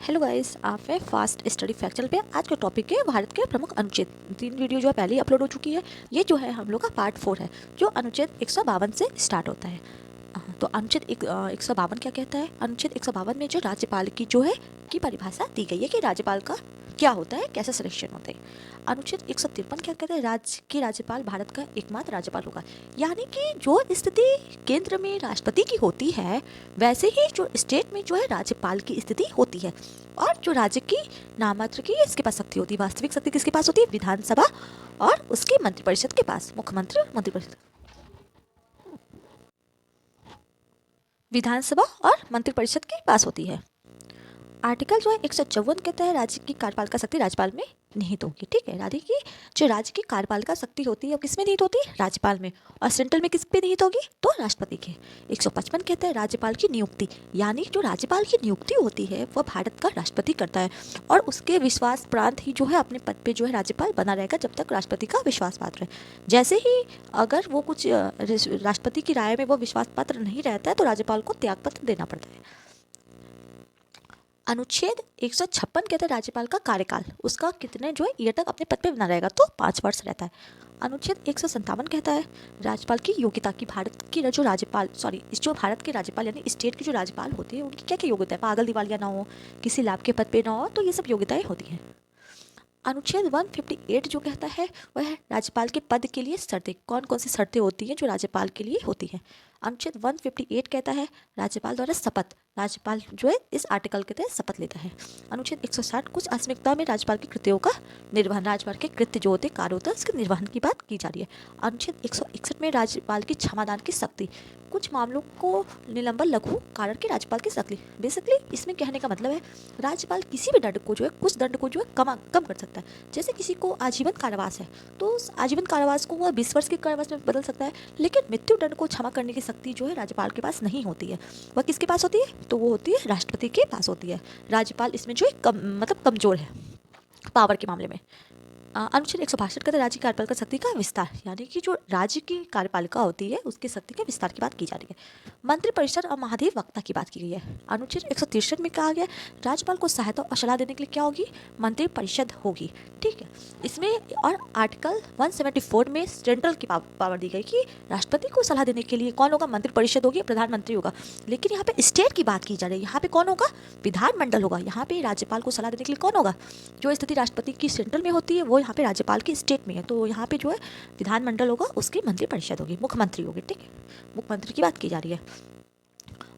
Hello guys, आप है fast study factual पे। आज का टॉपिक है भारत के प्रमुख अनुच्छेद। 3 वीडियो जो है पहले ही अपलोड हो चुकी है। ये जो है हम लोग का पार्ट 4 है, जो अनुच्छेद 152 से स्टार्ट होता है। तो अनुच्छेद 152 क्या कहता है? अनुच्छेद 152 में जो राज्यपाल की जो है की परिभाषा दी गई है कि राज्यपाल का क्या होता है, कैसे सिलेक्शन होता है। अनुच्छेद 153 क्या कहता है? राज्यपाल भारत का एकमात्र राज्यपाल होगा। यानी कि जो स्थिति केंद्र में राष्ट्रपति की होती है, वैसे ही जो स्टेट में जो है राज्यपाल की स्थिति होती है। और जो राज्य की नाममात्र की इसके पास शक्ति होती है, वास्तविक शक्ति किसके पास होती है? विधानसभा और उसकी मंत्रिपरिषद के पास, मुख्यमंत्री और मंत्रिपरिषद, विधानसभा और मंत्रिपरिषद के पास होती है। आर्टिकल जो है 154 कहता है राज्य की कार्यपालिका शक्ति राज्यपाल में निहित होगी। ठीक है, यानी कि जो राज्य की कार्यपालिका शक्ति होती है वो किस में निहित होती है? राज्यपाल में। और सेंट्रल में किस पे निहित होगी? तो राष्ट्रपति के। 155 कहता है राज्यपाल की नियुक्ति, यानी जो राज्यपाल की नियुक्ति होती है वह भारत का राष्ट्रपति करता है और उसके विश्वास प्रांत ही जो है अपने पद पे जो है राज्यपाल बना रहेगा जब तक राष्ट्रपति का विश्वास पात्र है। जैसे ही अगर वो कुछ राष्ट्रपति की राय में वो विश्वास पात्र नहीं रहता है तो राज्यपाल को त्यागपत्र देना पड़ता है। अनुच्छेद 156 कहता है राज्यपाल का कार्यकाल, उसका कितने जो है ईयर तक अपने पद पे बना रहेगा? तो 5 वर्ष रहता है। अनुच्छेद 157 कहता है राज्यपाल की योग्यता की, भारत की जो राज्यपाल जो भारत के राज्यपाल यानी स्टेट की जो राज्यपाल होती है उनकी क्या क्या योग्यता है? पागल दिवालिया ना हो, किसी लाभ के पद पे ना हो, तो ये सब योग्यताएं होती हैं। अनुच्छेद 158 जो कहता है वह है राज्यपाल के पद के लिए शर्तें। कौन कौन सी शर्तें होती हैं जो राज्यपाल के लिए होती हैं? अनुच्छेद 158 कहता है राज्यपाल द्वारा शपथ, राज्यपाल जो है इस आर्टिकल के तहत शपथ लेता है। अनुच्छेद 160 कुछ आकस्मिकता में राज्यपाल के कृत्यों का निर्वहन, राज्यपाल के कृत्य जो होते कार्य होता है उसके निर्वहन की बात की जा रही है। अनुच्छेद 161 में राज्यपाल की क्षमादान की शक्ति, कुछ मामलों को निलंबन लघु कारण के राज्यपाल की शक्ति। बेसिकली इसमें कहने का मतलब है राज्यपाल किसी भी दंड को जो है कुछ दंड को जो है कम कर सकता है। जैसे किसी को आजीवन कारावास है तो उस आजीवन कारावास को वह 20 वर्ष के कारावास में बदल सकता है, लेकिन मृत्यु दंड को क्षमा करने की शक्ति जो है राज्यपाल के पास नहीं होती है। वह किसके पास होती है? तो वो होती है राष्ट्रपति के पास होती है। राज्यपाल इसमें जो है कमजोर है पावर के मामले में। अनुच्छेद 162 कहते हैं राज्य की कार्यपालिका शक्ति का विस्तार, यानी कि जो राज्य की कार्यपालिका होती है उसकी शक्ति के विस्तार की बात की जा रही है। मंत्रिपरिषद और महाधिवक्ता की बात की गई है। अनुच्छेद 163 में कहा गया राज्यपाल को सहायता और सलाह देने के लिए क्या होगी? मंत्रिपरिषद होगी। ठीक है, इसमें और आर्टिकल 174 में सेंट्रल की पावर दी गई कि राष्ट्रपति को सलाह देने के लिए कौन होगा? मंत्रिपरिषद होगी, प्रधानमंत्री होगा। लेकिन यहाँ पे स्टेट की बात की जा रही है, यहाँ पे कौन होगा? विधानमंडल होगा। यहाँ पे राज्यपाल को सलाह देने के लिए कौन होगा? जो स्थिति राष्ट्रपति की सेंट्रल में होती है वो यहाँ पे राज्यपाल की स्टेट में है, तो यहाँ पे जो है विधानमंडल होगा, उसकी मंत्रिपरिषद होगी, मुख्यमंत्री होगी। ठीक है, मुख्यमंत्री की बात की जा रही है।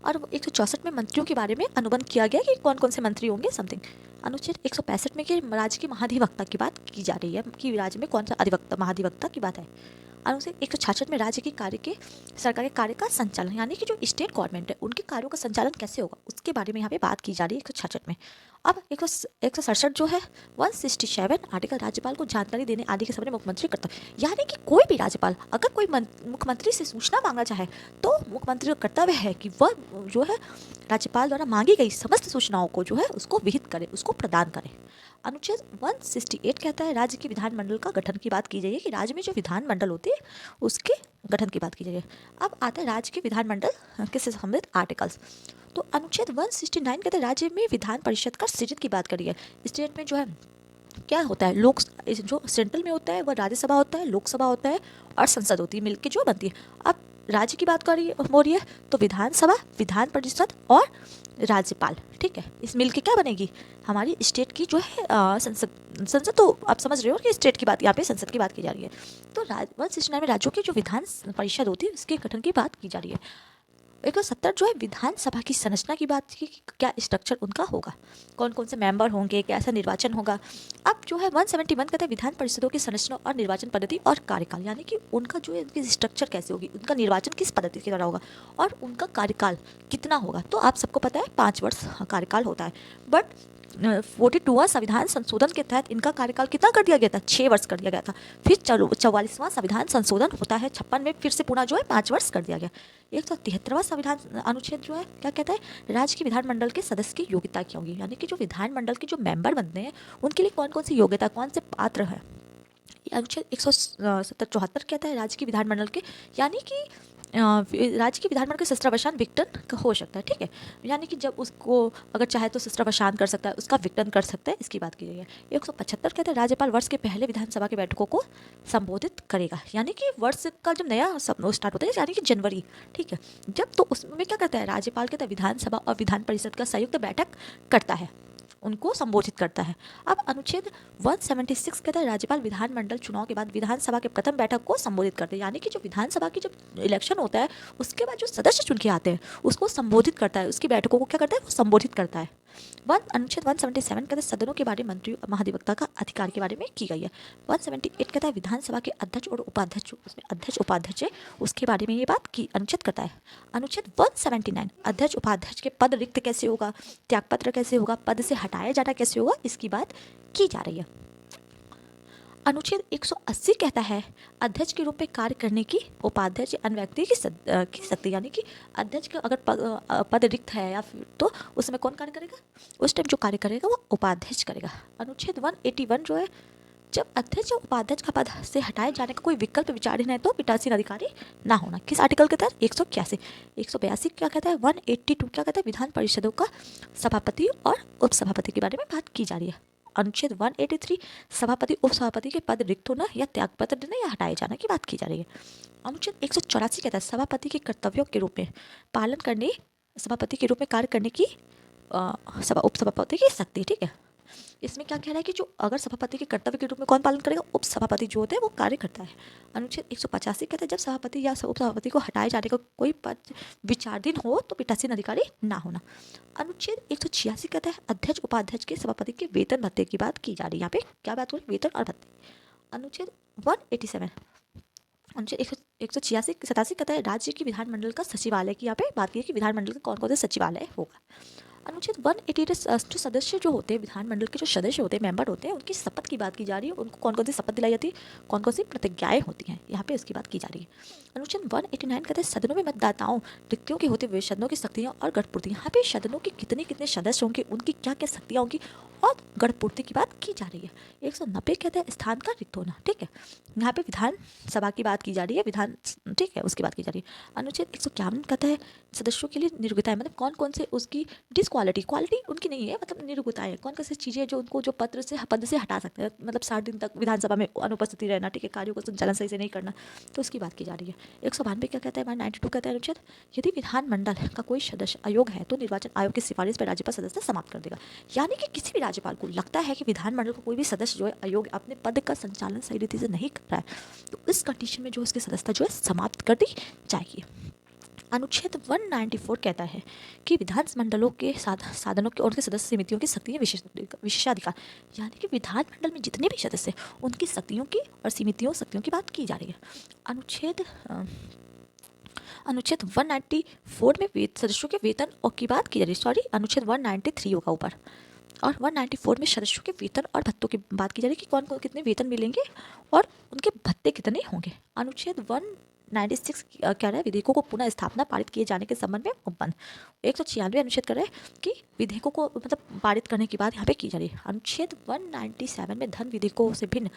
और 164 में मंत्रियों के बारे में अनुबंध किया गया कि कौन कौन से मंत्री होंगे समथिंग। अनुच्छेद 165 में कि राज्य की महाधिवक्ता की बात की जा रही है कि राज्य में कौन सा अधिवक्ता महाधिवक्ता की बात है। अनुच्छेद 166 में राज्य के कार्य के सरकारी कार्य का संचालन, यानी कि जो स्टेट गवर्नमेंट है उनके कार्यों का संचालन कैसे होगा उसके बारे में यहाँ पे बात की जा रही है 166 में। अब 167 जो है 167 आर्टिकल राज्यपाल को जानकारी देने आदि के समय मुख्यमंत्री करता है, यानी कि कोई भी राज्यपाल अगर कोई मुख्यमंत्री से सूचना मांगना चाहे तो मुख्यमंत्री का कर्तव्य है कि वह जो है राज्यपाल द्वारा मांगी गई समस्त सूचनाओं को जो है उसको विहित करे, उसको प्रदान करे। अनुच्छेद 168 कहता है राज्य के विधानमंडल का गठन की बात की जाए कि राज्य में जो विधानमंडल होती है उसके गठन की बात की जाए। अब आता है राज्य के विधानमंडल के संबंधित आर्टिकल्स। तो अनुच्छेद 169 कहता है राज्य में विधान परिषद का सृजन की बात करी है। स्टेट में जो है क्या होता है, लोक जो सेंट्रल में होता है वह राज्यसभा होता है, लोकसभा होता है और संसद होती है, मिलकर जो बनती है। अब राज्य की बात हो रही है तो विधानसभा, विधान परिषद और राज्यपाल। ठीक है, इस मिल के क्या बनेगी? हमारी स्टेट की जो है संसद तो आप समझ रहे हो कि स्टेट की बात, यहाँ पे संसद की बात की जा रही है। तो 169 में राज्यों की जो विधान परिषद होती है उसके गठन की बात की जा रही है। 170 जो है विधानसभा की संरचना की बात की, क्या स्ट्रक्चर उनका होगा, कौन कौन से मेंबर होंगे, कैसा निर्वाचन होगा। अब जो है 171 कहते हैं विधान परिषदों की संरचना और निर्वाचन पद्धति और कार्यकाल, यानी कि उनका जो है उनकी स्ट्रक्चर कैसे होगी, उनका निर्वाचन किस पद्धति के द्वारा होगा और उनका कार्यकाल कितना होगा। तो आप सबको पता है 5 वर्ष कार्यकाल होता है, बट 42वां संविधान संशोधन के तहत इनका कार्यकाल कितना कर दिया गया था? 6 वर्ष कर दिया गया था। फिर 44वां संविधान संशोधन होता है 56 में, फिर से पुनः जो है 5 वर्ष कर दिया गया। 173वां संविधान अनुच्छेद जो है क्या कहता है राज्य के विधानमंडल के सदस्य की योग्यता क्या होगी, यानी कि जो विधानमंडल के जो मेंबर बनते हैं उनके लिए कौन कौन सी योग्यता, कौन से पात्र है। अनुच्छेद 174 कहता है राज्य के विधानमंडल के, यानी कि राज्य के विधानमंडल के शस्त्रावसान विघटन हो सकता है, ठीक है। यानी कि जब उसको अगर चाहे तो शस्त्रावसान कर सकता है, उसका विघटन कर सकता है, इसकी बात की गई है। 175 कहते हैं राज्यपाल वर्ष के पहले विधानसभा की बैठकों को संबोधित करेगा, यानी कि वर्ष का जब नया स्टार्ट होता है यानी कि जनवरी, ठीक है, जब तो उसमें क्या करता है राज्यपाल कहता है विधानसभा और विधान परिषद का संयुक्त बैठक करता है, उनको संबोधित करता है। अब अनुच्छेद 176 कहता है राज्यपाल विधानमंडल चुनाव के बाद विधानसभा के प्रथम बैठक को संबोधित करते हैं, यानी कि जो विधानसभा की जब इलेक्शन होता है उसके बाद जो सदस्य चुन के आते हैं उसको संबोधित करता है, उसकी बैठकों को क्या करता है वो संबोधित करता है। अनुच्छेद 177 कहता है सदनों के बारे में मंत्री महाधिवक्ता का अधिकार के बारे में की गई है। 178 कहता है विधानसभा के अध्यक्ष और उपाध्यक्ष, उसमें अध्यक्ष उपाध्यक्ष है उसके बारे में ये बात की अनुच्छेद करता है। अनुच्छेद 179 अध्यक्ष उपाध्यक्ष के पद रिक्त कैसे होगा, त्यागपत्र कैसे होगा, पद से हटाया जाना कैसे होगा, इसकी बात की जा रही है। अनुच्छेद 180 कहता है अध्यक्ष के रूप में कार्य करने की उपाध्यक्ष अन्य व्यक्ति की सकती, यानी कि अध्यक्ष का अगर पद रिक्त है या फिर तो उसमें कौन कार्य करेगा, उस टाइम जो कार्य करेगा वो उपाध्यक्ष करेगा। अनुच्छेद 181 जो है जब अध्यक्ष या उपाध्यक्ष का पद से हटाए जाने का कोई विकल्प विचाराधीन है तो पीठासीन अधिकारी ना होना, किस आर्टिकल के तहत 181। 182 क्या कहता है, 182 क्या कहता है विधान परिषदों का सभापति और उपसभापति के बारे में बात की जा रही है। अनुच्छेद 183 सभापति उपसभापति के पद रिक्त होना या त्यागपत्र देना या हटाए जाने की बात की जा रही है। अनुच्छेद 184 कहता है सभापति के कर्तव्यों के रूप में पालन करने, सभापति के रूप में कार्य करने की उपसभापति की शक्ति, ठीक है। इसमें क्या कह रहा है कि जो अगर सभापति के कर्तव्य के रूप में कौन पालन करेगा, उप सभापति जो होते हैं वो कार्य करता है। अनुच्छेद 185 कहता है जब सभापति या उप सभापति को हटाए जाने का कोई पद विचाराधीन हो तो पीठासीन अधिकारी ना होना। अनुच्छेद 186 कहता है अध्यक्ष उपाध्यक्ष के सभापति के वेतन भत्ते की बात की जा रही है, यहाँ पे क्या बात हो रही है, वेतन और भत्ते। अनुच्छेद 187 अनुच्छेद 187 कहता है राज्य की विधानमंडल का सचिवालय की यहाँ पे बात की है कि विधानमंडल का कौन कौन से सचिवालय होगा। अनुच्छेद 188 जो सदस्य जो होते हैं विधानमंडल के जो सदस्य होते हैं मेंबर होते हैं उनकी शपथ की बात की जा रही है, उनको कौन कौन सी शपथ दिलाई जाती है, कौन कौन सी प्रतिज्ञाएं होती हैं, यहाँ पे इसकी बात की जा रही है। अनुच्छेद 189 कहते हैं सदनों में मतदाताओं रिक्तियों के होते हुए सदनों की शक्तियाँ और गढ़पूर्ति, यहाँ पे सदनों के कितने कितने सदस्य होंगे, उनकी क्या क्या शक्तियाँ होंगी और गढ़पूर्ति की बात की जा रही है। 190 कहते हैं स्थान का रिक्त होना, ठीक है, यहाँ पे विधानसभा की बात की जा रही है, विधान, ठीक है, उसकी बात की जा रही है। अनुच्छेद 151 कहता है सदस्यों के लिए नियोग्यताएं, मतलब कौन कौन से उसकी क्वालिटी उनकी नहीं है, मतलब नियोग्यताएं कौन कौन सी चीज़ें जो उनको जो पद से हटा सकते हैं, मतलब 60 दिन तक विधानसभा में अनुपस्थिति रहना, ठीक है, कार्यों का संचालन सही से नहीं करना, तो उसकी बात की जा रही है। 192 क्या कहता है, 192 कहता है अनुच्छेद यदि विधानमंडल का कोई सदस्य अयोग्य है तो निर्वाचन आयोग की सिफारिश पर राज्यपाल सदस्य समाप्त कर देगा, यानी कि किसी भी राज्यपाल को लगता है कि विधानमंडल का कोई भी सदस्य जो है अयोग्य, अपने पद का संचालन सही रीति से नहीं कर रहा है, तो इस कंडीशन में जो उसकी सदस्यता जो है समाप्त कर दी जाएगी। अनुच्छेद 194 कहता है कि विधानमंडलों के साधनों के और उनके सदस्य समितियों की शक्तियाँ विशेषाधिकार, यानी कि विधानमंडल में जितने भी सदस्य उनकी शक्तियों की और शक्तियों की बात की जा रही है। अनुच्छेद 194 में सदस्यों के वेतन और की बात की जा रही है, अनुच्छेद 193 होगा ऊपर, और 194 में सदस्यों के वेतन और भत्तों की बात की जा रही है कि कौन कौन कितने वेतन मिलेंगे और उनके भत्ते कितने होंगे। अनुच्छेद 196 कह रहा है विधेयकों को पुनः स्थापना पारित किए जाने के संबंध में उपबंध। 196 अनुच्छेद कर रहा है कि विधेयकों को मतलब पारित करने की बात यहाँ पे की जा रही है। अनुच्छेद 197 में धन विधेयकों से भिन्न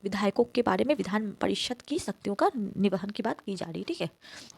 विधायकों के बारे में विधान परिषद की शक्तियों का निवहन की बात की जा रही है, ठीक है,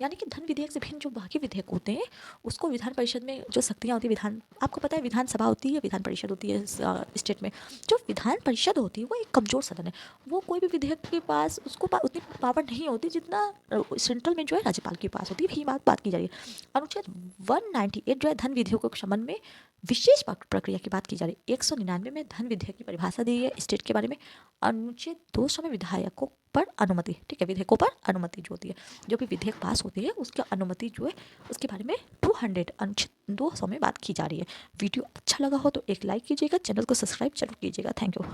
यानी कि धन विधेयक से भिन्न जो बाकी विधेयक होते हैं उसको विधान परिषद में जो शक्तियाँ होती है, विधान, आपको पता है विधानसभा होती है, विधान परिषद होती है स्टेट में, जो विधान परिषद होती है वो एक कमज़ोर सदन है, वो कोई भी विधेयक के पास उसको उतनी पावर नहीं होती जितना सेंट्रल में जो है राज्यपाल के पास होती है, यही बात की जा रही है। अनुच्छेद 198 जो है धन विधेयकों के संबंध में विशेष प्रक्रिया की बात की जा रही है। 199 में धन विधेयक की परिभाषा दी है स्टेट के बारे में। अनुच्छेद 200 में विधायकों पर अनुमति, ठीक है, विधेयकों पर अनुमति जो होती है, जो भी विधेयक पास होती है उसकी अनुमति जो है उसके बारे में 200 अनुच्छेद 200 में बात की जा रही है। वीडियो अच्छा लगा हो तो एक लाइक कीजिएगा, चैनल को सब्सक्राइब जरूर कीजिएगा। Thank you.